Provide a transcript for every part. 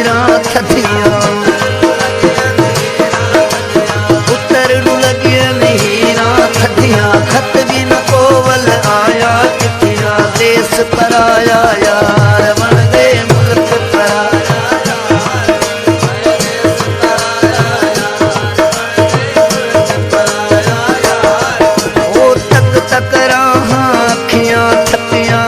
नीरा थथिया पुत्र नू लगिया नीरा थथिया खत भी न कोवल आया चिट्ठिया देश पराया यार बन गए मुल्क पराया ओ तक तक राहां अखियां थकियां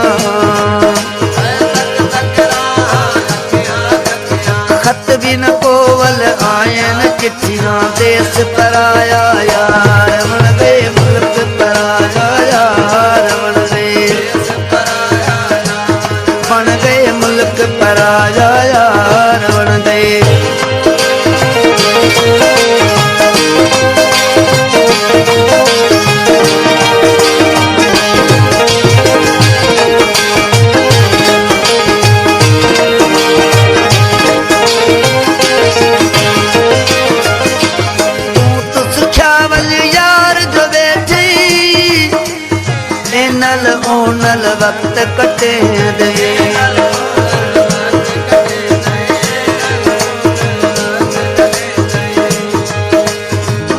खत भी न कोवल आयन चिट्ठियां देश पराया यार बन गए मुल्क पराया यार बन गए मुल्क पराया यार बन गए नल ओ नल वक्त कटे दे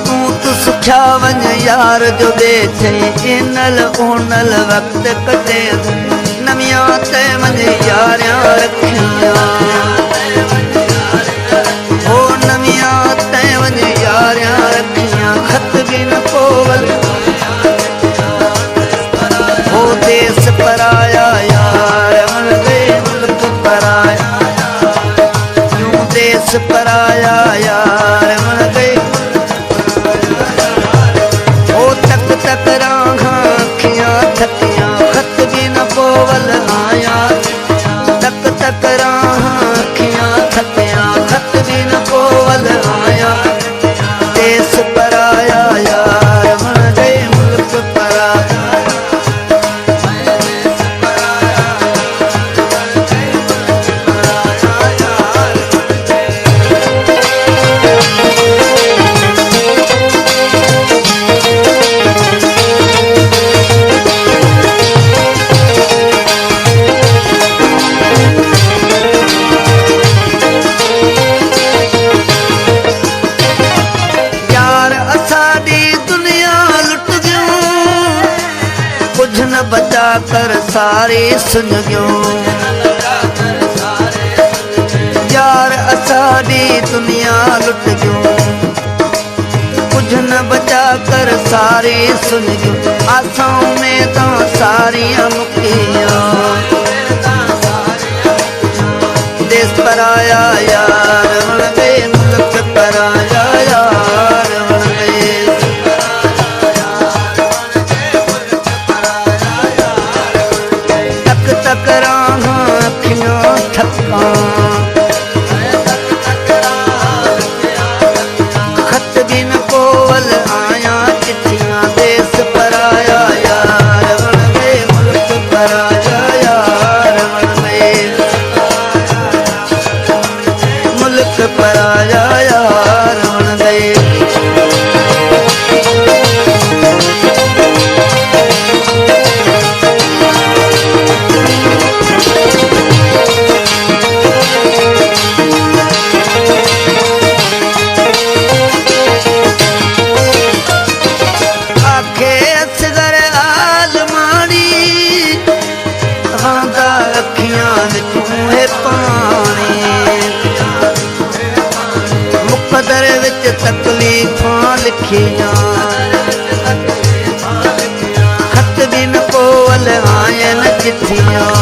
तू तो सुख्या वन यार जो बैठे नल ओ नल वक्त कटे दे नमिया ते मन यारियां रखिया ओ नमिया ते मन यारियां रखिया खत भी न कोवल देश पराया यार बन गए मुल्क पराया यूं देश पराया यार बन गए ओ तक तक राहां अखियां थकियां खत भी न कोवल आया तक तक राहां अखियां थकियां खत भी न कोवल आया देश पराया यार बन गए मुल्क पराया बचा कर सारे सुन गयो यार असाडी दुनिया लुट गयो कुछ न बचा कर सारे सुन गयो आसाओं में तो सारियां मुकिया देश पराया यार बन गए मुल्क पराया यार बन गए तक राहां अखियां थकां खत भी न कोवल आया चिट्ठियां देश पराया यार बन गए मुल्क पराया यार बन गए मुल्क पराया यार बन गए मुकदर विच तकलीफां लिखियां खत भी न कोवल आयन चिट्ठियां